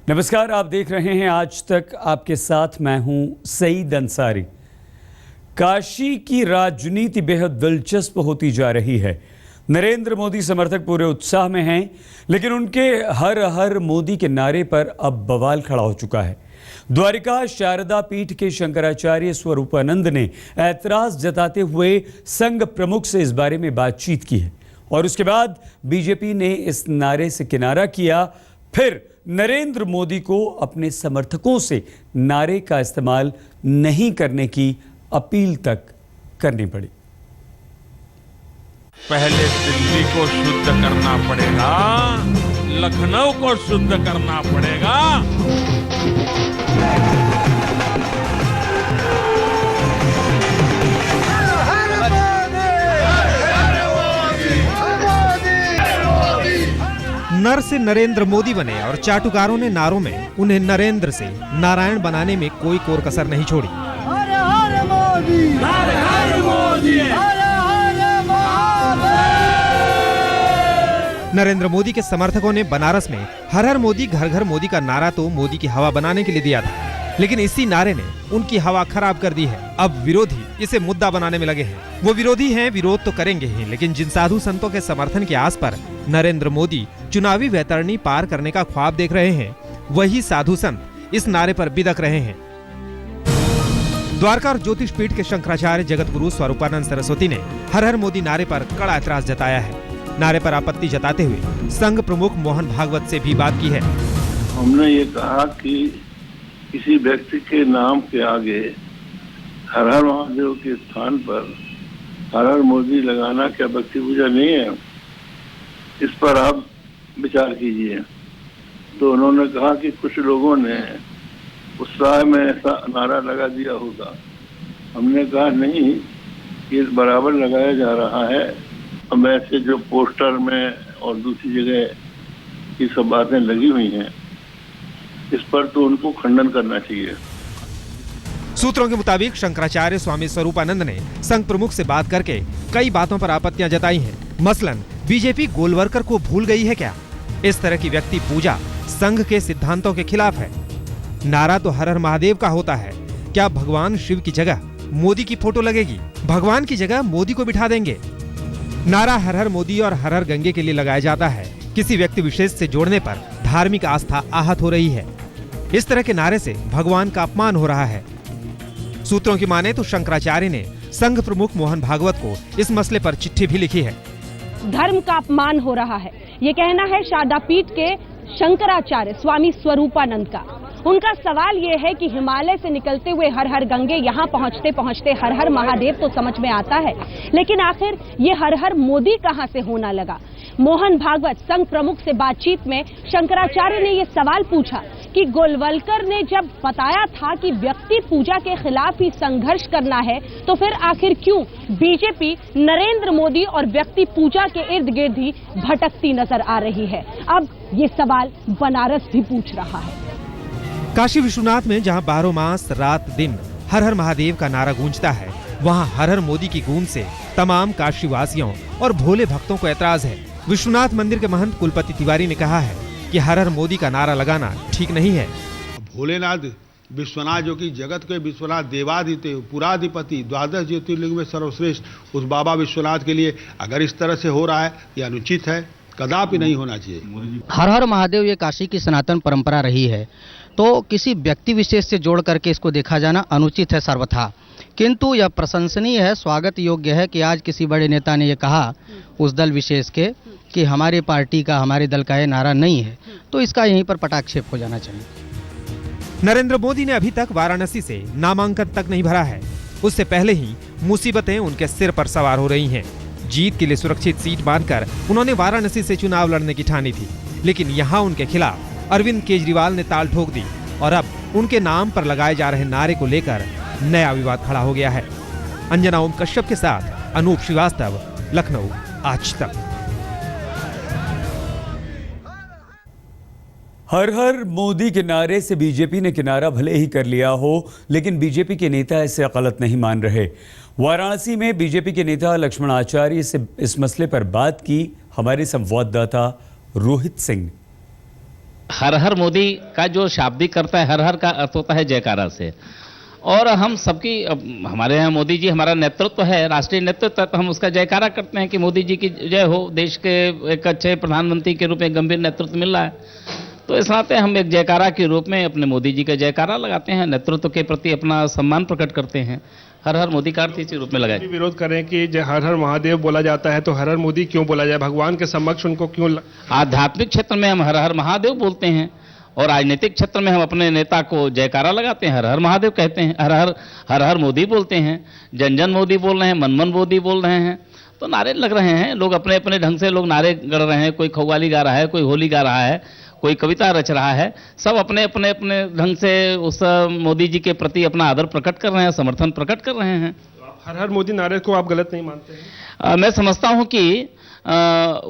नमस्कार, आप देख रहे हैं आज तक। आपके साथ मैं हूं सईद अंसारी। काशी की राजनीति बेहद दिलचस्प होती जा रही है। नरेंद्र मोदी समर्थक पूरे उत्साह में हैं, लेकिन उनके हर हर मोदी के नारे पर अब बवाल खड़ा हो चुका है। द्वारिका शारदा पीठ के शंकराचार्य स्वरूपानंद ने ऐतराज जताते हुए संघ प्रमुख से इस बारे में बातचीत की है और उसके बाद बीजेपी ने इस नारे से किनारा किया। फिर नरेंद्र मोदी को अपने समर्थकों से नारे का इस्तेमाल नहीं करने की अपील तक करनी पड़ी। पहले दिल्ली को शुद्ध करना पड़ेगा, लखनऊ को शुद्ध करना पड़ेगा। नर से नरेंद्र मोदी बने और चाटुकारों ने नारों में उन्हें नरेंद्र से नारायण बनाने में कोई कोर कसर नहीं छोड़ी। हर हर मोदी, हर हर मोदी, हर हर महादेव। नरेंद्र मोदी के समर्थकों ने बनारस में हर हर मोदी घर घर मोदी का नारा तो मोदी की हवा बनाने के लिए दिया था, लेकिन इसी नारे ने उनकी हवा खराब कर दी है। अब विरोधी इसे मुद्दा बनाने में लगे हैं। वो विरोधी हैं, विरोध तो करेंगे ही, लेकिन जिन साधु संतों के समर्थन की आस पर नरेंद्र मोदी चुनावी वैतरणी पार करने का ख्वाब देख रहे हैं, वही साधु संत इस नारे पर बिदक रहे हैं। द्वारका और ज्योतिष पीठ के शंकराचार्य जगत गुरु स्वरूपानंद सरस्वती ने हर हर मोदी नारे पर कड़ा ऐतराज जताया है। नारे पर आपत्ति जताते हुए संघ प्रमुख मोहन भागवत से भी बात की है। हमने ये कहा कि किसी व्यक्ति के नाम के आगे हर हर महादेव के स्थान पर हर हर मोदी लगाना क्या भक्ति पूजा नहीं है? इस पर आप विचार कीजिए। तो उन्होंने कहा कि कुछ लोगों ने उत्साह में ऐसा नारा लगा दिया होगा। हमने कहा नहीं, ये बराबर लगाया जा रहा है। अब ऐसे जो पोस्टर में और दूसरी जगह ये सब बातें लगी हुई हैं, इस पर तो उनको खंडन करना चाहिए। सूत्रों के मुताबिक शंकराचार्य स्वामी स्वरूपानंद ने संघ प्रमुख से बात करके कई बातों पर आपत्तियां जताई हैं। मसलन बीजेपी गोलवर्कर को भूल गई है क्या? इस तरह की व्यक्ति पूजा संघ के सिद्धांतों के खिलाफ है। नारा तो हर हर महादेव का होता है, क्या भगवान शिव की जगह मोदी की फोटो लगेगी? भगवान की जगह मोदी को बिठा देंगे। नारा हर हर मोदी और हर हर गंगे के लिए लगाया जाता है। किसी व्यक्ति विशेष से जोड़ने पर धार्मिक आस्था आहत हो रही है। इस तरह के नारे से भगवान का अपमान हो रहा है। सूत्रों की माने तो शंकराचार्य ने संघ प्रमुख मोहन भागवत को इस मसले पर चिट्ठी भी लिखी है। धर्म का अपमान हो रहा है, ये कहना है शारदा पीठ के शंकराचार्य स्वामी स्वरूपानंद का। उनका सवाल ये है कि हिमालय से निकलते हुए हर हर गंगे यहाँ पहुँचते पहुँचते हर हर महादेव तो समझ में आता है, लेकिन आखिर ये हर हर मोदी कहाँ से होना लगा? मोहन भागवत संघ प्रमुख से बातचीत में शंकराचार्य ने ये सवाल पूछा कि गोलवलकर ने जब बताया था कि व्यक्ति पूजा के खिलाफ ही संघर्ष करना है, तो फिर आखिर क्यों बीजेपी नरेंद्र मोदी और व्यक्ति पूजा के इर्द गिर्द ही भटकती नजर आ रही है? अब ये सवाल बनारस भी पूछ रहा है। काशी विश्वनाथ में जहां 12 मास रात दिन हर हर महादेव का नारा गूंजता है, वहां हर हर मोदी की गूंज से तमाम काशी वासियों और भोले भक्तों को ऐतराज है। विश्वनाथ मंदिर के महंत कुलपति तिवारी ने कहा है कि हर हर मोदी का नारा लगाना ठीक नहीं है। भोलेनाथ विश्वनाथ जो कि जगत के विश्वनाथ देवादिदेव पुराधिपति द्वादश ज्योतिर्लिंग में सर्वश्रेष्ठ, उस बाबा विश्वनाथ के लिए अगर इस तरह से हो रहा है, यह अनुचित है, कदापि नहीं होना चाहिए। हर हर महादेव ये काशी की सनातन परंपरा रही है, तो किसी व्यक्ति विशेष से जोड़ करके इसको देखा जाना अनुचित है सर्वथा। किंतु यह प्रशंसनीय है, स्वागत योग्य है कि आज किसी बड़े नेता ने यह कहा उस दल विशेष के कि हमारी पार्टी का, हमारे दल का ये नारा नहीं है, तो इसका यहीं पर पटाक्षेप हो जाना चाहिए। नरेंद्र मोदी ने अभी तक वाराणसी से नामांकन तक नहीं भरा है। उससे पहले ही मुसीबतें उनके सिर पर सवार हो रही हैं। जीत के लिए सुरक्षित सीट मानकर उन्होंने वाराणसी से चुनाव लड़ने की ठानी थी, लेकिन यहाँ उनके खिलाफ अरविंद केजरीवाल ने ताल ठोक दी और अब उनके नाम पर लगाए जा रहे नारे को लेकर नया विवाद खड़ा हो गया है। अंजना ओम कश्यप के साथ अनूप श्रीवास्तव, लखनऊ, आज तक। हर हर मोदी के नारे से बीजेपी ने किनारा भले ही कर लिया हो, लेकिन बीजेपी के नेता इसे गलत नहीं मान रहे। वाराणसी में बीजेपी के नेता लक्ष्मण आचार्य से इस मसले पर बात की हमारे संवाददाता रोहित सिंह। हर हर मोदी का जो शाब्दिक करता है, हर हर का अर्थ होता है जयकारा से। और हम सबकी, हमारे यहाँ मोदी जी हमारा नेतृत्व है, राष्ट्रीय नेतृत्व, तो हम उसका जयकारा करते हैं कि मोदी जी की जय हो, देश के एक अच्छे प्रधानमंत्री के रूप में गंभीर नेतृत्व मिल रहा है। तो इस नाते हम एक जयकारा के रूप में अपने मोदी जी का जयकारा लगाते हैं, नेतृत्व के प्रति अपना सम्मान प्रकट करते हैं। हर हर मोदी का अर्थ इसी रूप में लगाए। विरोध करें कि हर हर महादेव बोला जाता है, तो हर हर मोदी क्यों बोला जाए? भगवान के समक्ष उनको क्यों? आध्यात्मिक क्षेत्र में हम हर हर महादेव बोलते हैं और राजनीतिक क्षेत्र में हम अपने नेता को जयकारा लगाते हैं, हर हर महादेव कहते हैं, हर हर मोदी बोलते हैं, जन जन मोदी बोल रहे हैं, मन मन मोदी बोल रहे हैं। तो नारे लग रहे हैं, लोग अपने अपने ढंग से लोग नारे गढ़ रहे हैं, कोई कव्वाली गा रहा है, कोई होली गा रहा है, कोई कविता रच रहा है, सब अपने अपने अपने ढंग से उस मोदी जी के प्रति अपना आदर प्रकट कर रहे हैं, समर्थन प्रकट कर रहे हैं। हर हर मोदी नारे को आप गलत नहीं मानते हैं? मैं समझता हूं कि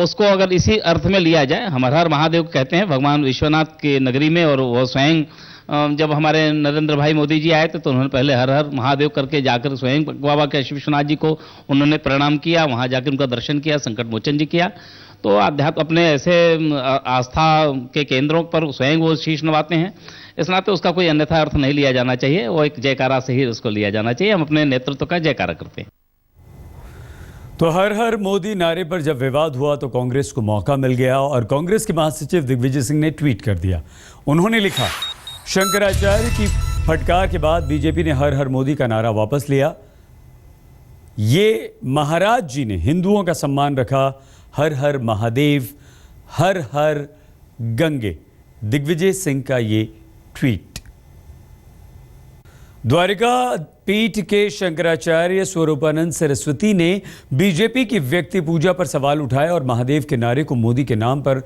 उसको अगर इसी अर्थ में लिया जाए, हम हर हर महादेव कहते हैं भगवान विश्वनाथ की नगरी में, और वो स्वयं जब हमारे नरेंद्र भाई मोदी जी आए थे तो उन्होंने पहले हर हर महादेव करके जाकर स्वयं बाबा काशी विश्वनाथ जी को उन्होंने प्रणाम किया, वहां जाकर उनका दर्शन किया, संकट मोचन जी किया। तो अध्यात्म अपने ऐसे आस्था के केंद्रों पर स्वयं वो शीश नवाते हैं, इस नाते उसका कोई अन्यथा अर्थ नहीं लिया जाना चाहिए, वो एक जयकारा से ही उसको लिया जाना चाहिए। हम अपने नेतृत्व का जयकारा करते हैं। तो हर हर मोदी नारे पर जब विवाद हुआ तो कांग्रेस को मौका मिल गया और कांग्रेस के महासचिव दिग्विजय सिंह ने ट्वीट कर दिया। उन्होंने लिखा, शंकराचार्य की फटकार के बाद बीजेपी ने हर हर मोदी का नारा वापस लिया। ये महाराज जी ने हिंदुओं का सम्मान रखा, हर हर महादेव, हर हर गंगे। दिग्विजय सिंह का ये ट्वीट। द्वारिका पीठ के शंकराचार्य स्वरूपानंद सरस्वती ने बीजेपी की व्यक्ति पूजा पर सवाल उठाए और महादेव के नारे को मोदी के नाम पर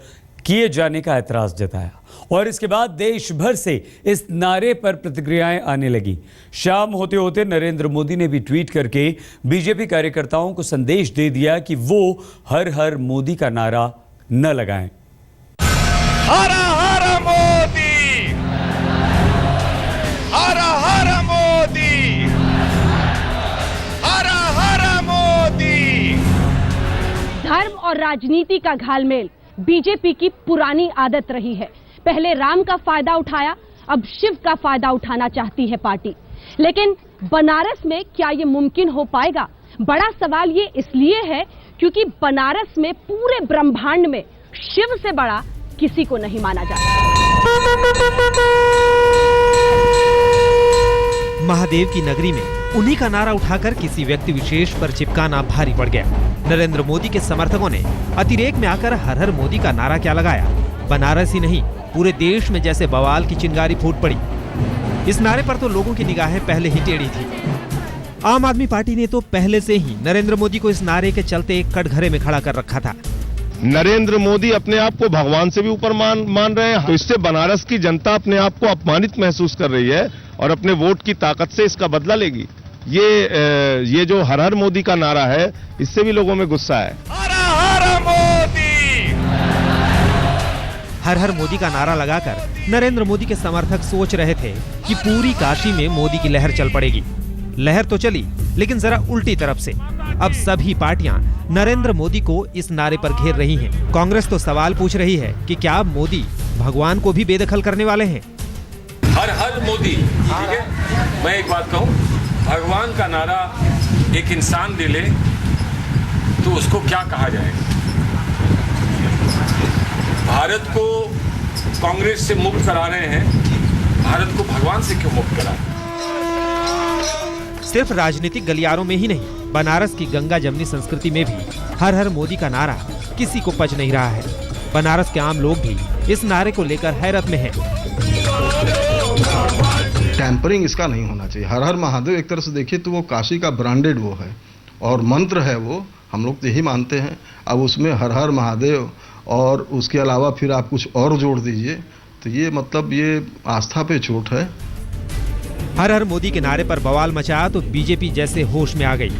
किए जाने का ऐतराज जताया और इसके बाद देश भर से इस नारे पर प्रतिक्रियाएं आने लगी। शाम होते होते नरेंद्र मोदी ने भी ट्वीट करके बीजेपी कार्यकर्ताओं को संदेश दे दिया कि वो हर हर मोदी का नारा न लगाएं। हर हर मोदी, हर हर मोदी, हर हर मोदी। धर्म और राजनीति का घालमेल बीजेपी की पुरानी आदत रही है। पहले राम का फायदा उठाया, अब शिव का फायदा उठाना चाहती है पार्टी। लेकिन बनारस में क्या ये मुमकिन हो पाएगा? बड़ा सवाल ये इसलिए है क्योंकि बनारस में पूरे ब्रह्मांड में शिव से बड़ा किसी को नहीं माना जाता। महादेव की नगरी में उन्हीं का नारा उठाकर किसी व्यक्ति विशेष पर चिपकाना भारी पड़ गया। नरेंद्र मोदी के समर्थकों ने अतिरेक में आकर हर हर मोदी का नारा क्या लगाया। बनारस ही नहीं, पूरे देश में जैसे बवाल की चिंगारी फूट पड़ी। इस नारे पर तो लोगों की निगाहें पहले ही टेढ़ी थी। आम आदमी पार्टी ने तो पहले से ही नरेंद्र मोदी को इस नारे के चलते एक कटघरे में खड़ा कर रखा था। नरेंद्र मोदी अपने आप को भगवान से भी ऊपर मान रहे हैं, तो इससे बनारस की जनता अपने आप को अपमानित महसूस कर रही है और अपने वोट की ताकत से इसका बदला लेगी। ये जो हर हर मोदी का नारा है, इससे भी लोगों में गुस्सा है। हर हर मोदी, हर हर मोदी का नारा लगाकर नरेंद्र मोदी के समर्थक सोच रहे थे कि पूरी काशी में मोदी की लहर चल पड़ेगी। लहर तो चली, लेकिन जरा उल्टी तरफ से। अब सभी पार्टियां नरेंद्र मोदी को इस नारे पर घेर रही हैं। कांग्रेस तो सवाल पूछ रही है कि क्या मोदी भगवान को भी बेदखल करने वाले हैं? हर हर मोदी, ठीक है। मैं एक बात कहूं, भगवान का नारा एक इंसान दे ले तो उसको क्या कहा जाएगा? भारत को कांग्रेस से मुक्त करा रहे हैं, भारत को भगवान से क्यों मुक्त करा? सिर्फ राजनीतिक गलियारों में ही नहीं, बनारस की गंगा जमनी संस्कृति में भी हर हर मोदी का नारा किसी को पच नहीं रहा है। बनारस के आम लोग भी इस नारे को लेकर हैरत में हैं। टैंपरिंग इसका नहीं होना चाहिए। हर हर महादेव एक तरह से देखिए तो वो काशी का ब्रांडेड वो है और मंत्र है, वो हम लोग तो यही मानते हैं। अब उसमें हर हर महादेव और उसके अलावा फिर आप कुछ और जोड़ दीजिए तो ये मतलब ये आस्था पे चोट है। हर हर मोदी के नारे पर बवाल मचा तो बीजेपी जैसे होश में आ गई।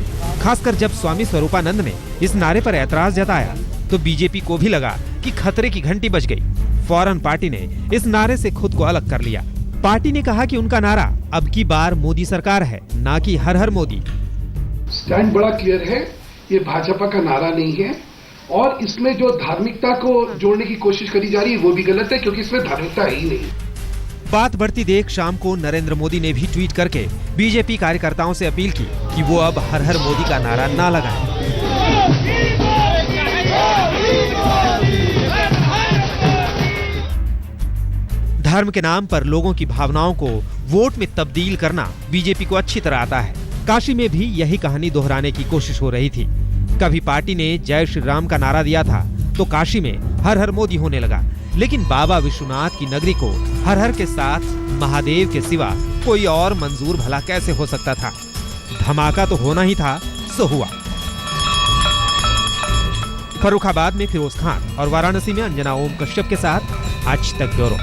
खासकर जब स्वामी स्वरूपानंद ने इस नारे पर ऐतराज जताया तो बीजेपी को भी लगा कि खतरे की घंटी बज गई। फौरन पार्टी ने इस नारे से खुद को अलग कर लिया। पार्टी ने कहा कि उनका नारा अब की बार मोदी सरकार है, ना कि हर हर मोदी। स्टैंड बड़ा क्लियर है, ये भाजपा का नारा नहीं है और इसमें जो धार्मिकता को जोड़ने की कोशिश करी जा रही है वो भी गलत है, क्योंकि इसमें धार्मिकता है ही नहीं। बात बढ़ती देख शाम को नरेंद्र मोदी ने भी ट्वीट करके बीजेपी कार्यकर्ताओं से अपील की कि वो अब हर हर मोदी का नारा ना लगाएं। धर्म के नाम पर लोगों की भावनाओं को वोट में तब्दील करना बीजेपी को अच्छी तरह आता है। काशी में भी यही कहानी दोहराने की कोशिश हो रही थी। कभी पार्टी ने जय श्री राम का नारा दिया था तो काशी में हर हर मोदी होने लगा, लेकिन बाबा विश्वनाथ की नगरी को हर हर के साथ महादेव के सिवा कोई और मंजूर भला कैसे हो सकता था। धमाका तो होना ही था, सो हुआ। फर्रुखाबाद में फिरोज खान और वाराणसी में अंजना ओम कश्यप के साथ आज तक ब्यूरो।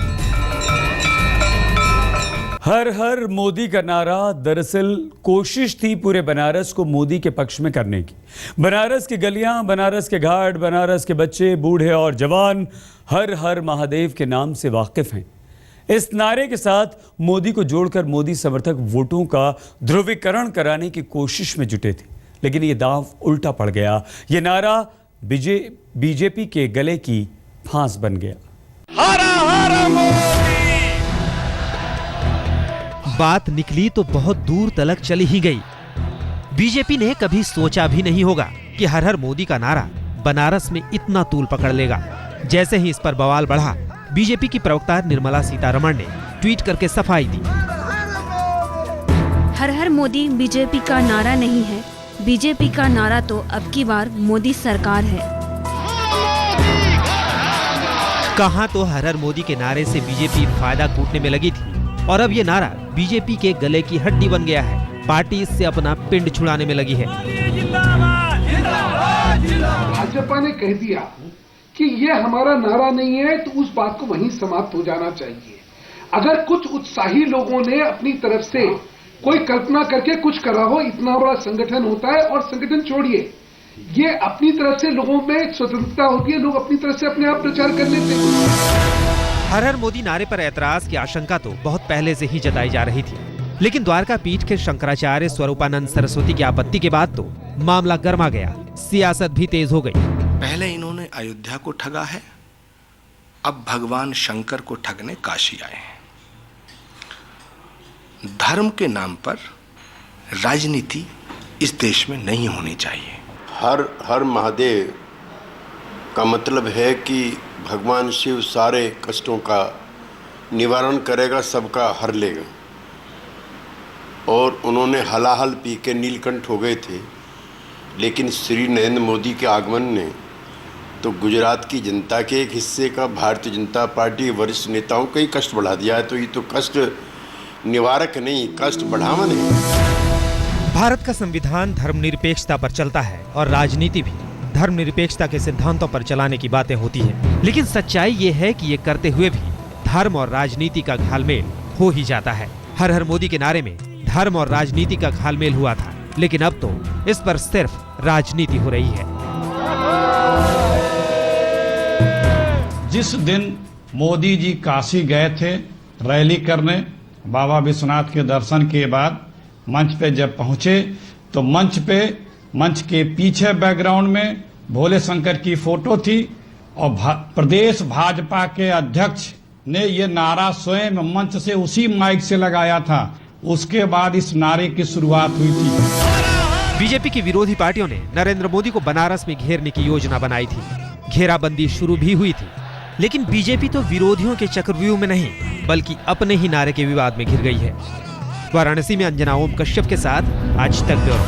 हर हर मोदी का नारा दरअसल कोशिश थी पूरे बनारस को मोदी के पक्ष में करने की। बनारस की गलियां, बनारस के घाट, बनारस के बच्चे, बूढ़े और जवान हर हर महादेव के नाम से वाकिफ हैं। इस नारे के साथ मोदी को जोड़कर मोदी समर्थक वोटों का ध्रुवीकरण कराने की कोशिश में जुटे थे, लेकिन ये दांव उल्टा पड़ गया। ये नारा बीजेपी के गले की फांस बन गया। हर हर मोदी। बात निकली तो बहुत दूर तलक चली ही गई। बीजेपी ने कभी सोचा भी नहीं होगा कि हर हर मोदी का नारा बनारस में इतना तूल पकड़ लेगा। जैसे ही इस पर बवाल बढ़ा, बीजेपी की प्रवक्ता निर्मला सीतारमण ने ट्वीट करके सफाई दी। हर हर मोदी बीजेपी का नारा नहीं है, बीजेपी का नारा तो अब की बार मोदी सरकार है। कहां तो हर हर मोदी के नारे से बीजेपी फायदा कूटने में लगी थी और अब ये नारा बीजेपी के गले की हड्डी बन गया है। पार्टी इससे अपना पिंड छुड़ाने में लगी है। भाजपा ने कह दिया कि ये हमारा नारा नहीं है, तो उस बात को वहीं समाप्त हो जाना चाहिए। अगर कुछ उत्साही लोगों ने अपनी तरफ से कोई कल्पना करके कुछ करा हो, इतना बड़ा संगठन होता है, और संगठन छोड़िए, ये अपनी तरफ से लोगों में स्वतंत्रता होती है, लोग अपनी तरफ से अपने आप प्रचार कर लेते हैं। हर हर मोदी नारे पर ऐतराज की आशंका तो बहुत पहले से ही जताई जा रही थी, लेकिन द्वारका पीठ के शंकराचार्य स्वरूपानंद सरस्वती की आपत्ति के बाद तो मामला गर्मा गया, सियासत भी तेज हो गई। पहले इन्होंने अयोध्या को ठगा है, अब भगवान शंकर को ठगने काशी आए हैं। धर्म के नाम पर राजनीति इस देश में नहीं होनी चाहिए। हर हर महादेव का मतलब है कि भगवान शिव सारे कष्टों का निवारण करेगा, सबका हर लेगा। और उन्होंने हलाहल पी के नीलकंठ हो गए थे, लेकिन श्री नरेंद्र मोदी के आगमन ने तो गुजरात की जनता के एक हिस्से का, भारतीय जनता पार्टी के वरिष्ठ नेताओं का ही कष्ट बढ़ा दिया है। तो ये तो कष्ट निवारक नहीं, कष्ट बढ़ावन है। भारत का संविधान धर्मनिरपेक्षता पर चलता है और राजनीति भी धर्मनिरपेक्षता के सिद्धांतों पर चलाने की बातें होती हैं। लेकिन सच्चाई ये है कि ये करते हुए भी धर्म और राजनीति का घालमेल हो ही जाता है। हर हर मोदी के नारे में धर्म और राजनीति का घालमेल हुआ था, लेकिन अब तो इस पर सिर्फ राजनीति हो रही है। जिस दिन मोदी जी काशी गए थे रैली करने, बाबा विश्वनाथ के दर्शन के बाद मंच पे जब पहुंचे तो मंच के पीछे बैकग्राउंड में भोले शंकर की फोटो थी और प्रदेश भाजपा के अध्यक्ष ने ये नारा स्वयं मंच से उसी माइक से लगाया था। उसके बाद इस नारे की शुरुआत हुई थी। बीजेपी की विरोधी पार्टियों ने नरेंद्र मोदी को बनारस में घेरने की योजना बनाई थी। घेराबंदी शुरू भी हुई थी, लेकिन बीजेपी तो विरोधियों के चक्रव्यूह में नहीं बल्कि अपने ही नारे के विवाद में घिर गई है। वाराणसी में अंजना ओम कश्यप के साथ आज तक ब्यूरो।